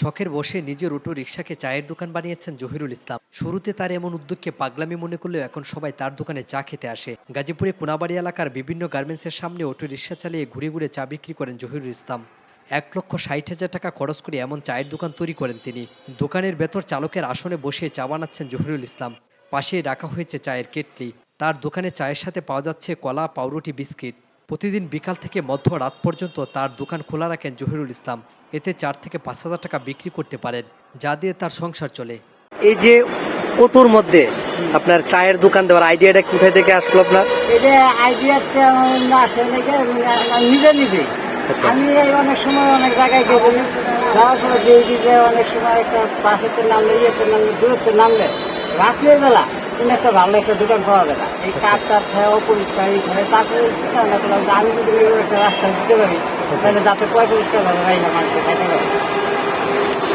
শখের বসে নিজের অটো রিকশাকে চায়ের দোকান বানিয়েছেন জহিরুল ইসলাম। শুরুতে তার এমন উদ্যোগকে পাগলামি মনে করলেও এখন সবাই তার দোকানে চা খেতে আসে। গাজীপুরে কোনাবাড়ি এলাকার বিভিন্ন গার্মেন্টসের সামনে অটো রিকশা চালিয়ে ঘুরে ঘুরে চা বিক্রি করেন জহিরুল ইসলাম। 1,60,000 টাকা খরচ করে এমন চায়ের দোকান তৈরি করেন তিনি। দোকানের ভেতর চালকের আসনে বসে চা বানাচ্ছেন জহিরুল ইসলাম। পাশেই রাখা হয়েছে চায়ের কেটলি। তার দোকানে চায়ের সাথে পাওয়া যাচ্ছে কলা, পাউরুটি, বিস্কিট। প্রতিদিন বিকাল থেকে মধ্যরাত পর্যন্ত তার দোকান খোলা রাখেন জহিরুল ইসলাম। এতে 4 থেকে 5,000 টাকা বিক্রি করতে পারেন, যা দিয়ে তার সংসার চলে। এই যে অটোর মধ্যে আপনার চায়ের দোকান দেওয়ার আইডিয়াটা কোথায় থেকে আসলো আপনার? এটা আইডিয়াটা আসে নাকি নিজে নিজে। আমি অনেক সময় অনেক জায়গায় গেছি, যাওয়ার পর যে অনেক সময় একটা বাসেতে নামলে ইয়েতে নামলে দূরত্বে নামলে রাত্রের বেলা কোনো একটা ভালো একটা দোকান পাওয়া যায় না। এই কাঠটা অপরিষ্কার এই ঘরে তারপরে চিন্তা ভাবনা করলাম যে আমি যদি একটা রাস্তা দিতে পারি তাহলে যাতে পরিষ্কার ভাবে না মানুষের খাইতে পারে।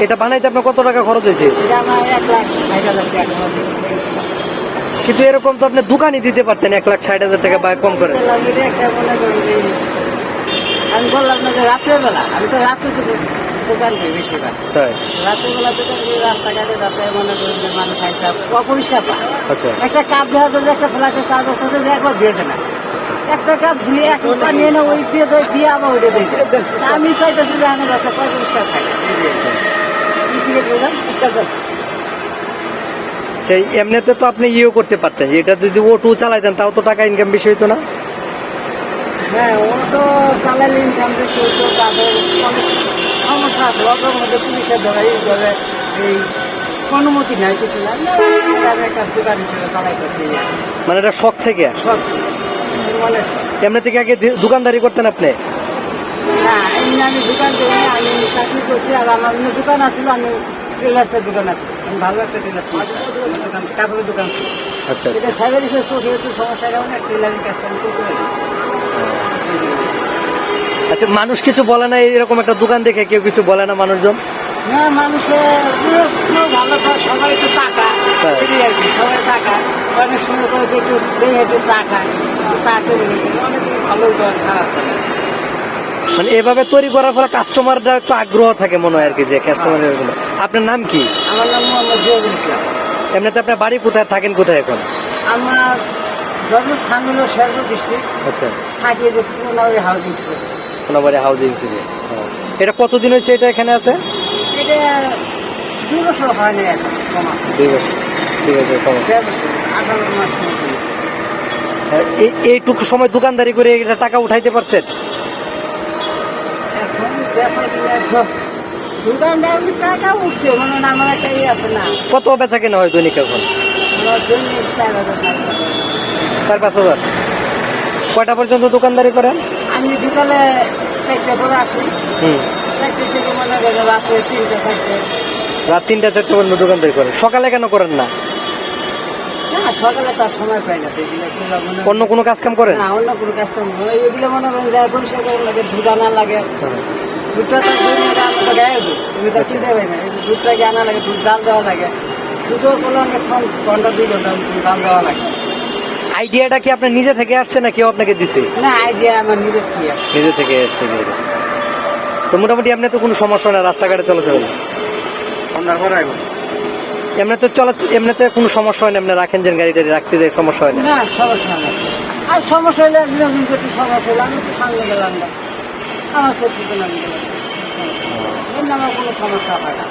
এটা বানাইতে আপনার কত টাকা খরচ হয়েছে? এটা আমার 1,60,000 টাকা খরচ হয়েছে। কিন্তু এরকম তো আপনি দোকানই দিতে পারতেন 1,60,000 টাকা বা কম করে। আমি বললাম না যে রাত্রের বেলা, আমি তো রাত্রে দোকান করি বেশিরভাগ। রাত্রের বেলা দোকান করি রাস্তাঘাটে, যাতে মনে করি যে মানুষ একটা অপরিষ্কার পায়। একটা কাপ দেওয়া যদি একটা ফ্লাশে চা বসে একবার দিয়ে দেয় না, একটা কাপ ধুয়ে এক রূপা নিয়ে না ওই দিয়ে দেয়, দিয়ে আবার ওইটা দিয়েছে। আমি চাইতেছি যে আমি যাতে পরিষ্কার থাকে। সেই এমনিতে তো আপনি ইয়েও করতে পারতেন যে এটা যদি অটো চালাইতেন তাও তো টাকা ইনকাম বেশি হইতো না? হ্যাঁ, অটো চালালে ইনকাম বেশি হইতো, তাদের অনেক সমস্যা আছে। অটোর মধ্যে পুলিশের ধরাই ধরে এই অনুমতি নাই কিছু না, আমি একটা দোকান হিসেবে চালাইতেছি। মানে এটা শখ থেকে? শখ মানে এমনি থেকে আগে দোকানদারি করতেন আপনি? না, এমনি আমি দোকান করি, আমি চাকরি করছি। আর আমার অন্য দোকান আছিল, আমি টেলার্সের দোকান আছে, আমি ভালো একটা টেলার্স দোকান, কাপড়ের দোকান। আচ্ছা, এটা সাইবারিসের চোখে একটু সমস্যার কারণে টেলারিং কাজটা আমি করতে পারি। আচ্ছা, মানুষ কিছু বলে না এরকম একটা দোকান দেখে? কেউ কিছু বলে না মানুষজন? না, মানুষের ভালো খায়, সবাই একটু টাকা আর কি, সবাই টাকা অনেক সময় করে একটু দেখে একটু চা খায়, চা করে অনেক ভালো খারাপ থাকে। মানে এভাবে তৈরি করার ফলে কাস্টমাররা একটু আগ্রহ থাকে মনে হয় আর কি, যে কাস্টমার। আপনার নাম কি? আমার নাম মোহাম্মদ জহিরুল ইসলাম। এমনিতে আপনার বাড়ি কোথায়, থাকেন কোথায় এখন? আমার জন্মস্থান হলো শেরপুর ডিস্ট্রিক্ট। আচ্ছা, থাকি যে Konabari housing school. Konabari housing স্কুলে। এটা কতদিন হয়েছে এটা এখানে আছে? এটা 2 বছর হয়নি এখন, কমা 2 বছর। 2 বছর কমা। 18 মাস। এইটুকু সময় দোকানদারি করে এটা টাকা উঠাইতে পারছেন? এখন দোকানটা টাকা উঠছে, মানে আমার একটা ইয়ে আছে না। কত বেচা কেনা হয় দৈনিক এখন? আমার দৈনিক 4,000। 4-5 হাজার। কয়টা পর্যন্ত দোকানদারি করেন? আমি বিকালে 4টা করে আসি, 4টে থেকে মনে করেন রাত্রে 3টা-4টে। রাত 3টা-4টা পর্যন্ত দোকানদারি করেন? সকালে কেন করেন না? না, সকালে তার সময় পাই না। অন্য কোনো কাজ কাম করেন? না, অন্য কোনো কাজ কাম এগুলো মনে করেন যায় পরিষ্কার করার লাগে, দুধ আনা লাগে। দুধটা তো আমরা গায়ে দুধ, তুমি তো চিনতে পারি না। দুধটা গিয়ে আনা লাগে, দুধ জাল দেওয়া লাগে। দুধও কোনো অনেকক্ষণ, ঘন্টা 2 ঘন্টা জাল দেওয়া লাগে। আইডিয়াটা কি আপনার নিজে থেকে আসছে না কেউ আপনাকে দিছে? না, আইডিয়া আমার নিজের থেকে আসছে। নিজে থেকে আসছে। তো মোটামুটি এমনি তো কোনো সমস্যা না, রাস্তাঘাটে চলাচল এমনিতে এমনিতে কোনো সমস্যা হয় না? এমনি রাখেন যে গাড়ি টাড়ি রাখতে দেয়, সমস্যা হয় না? না, সমস্যা নেই। আর সমস্যা হলে একটু সমস্যা হলে আমি একটু সামনে গেলাম না, আমার সেফটিতে নামিয়ে গেলাম, এমনি আমার কোনো সমস্যা হয় না।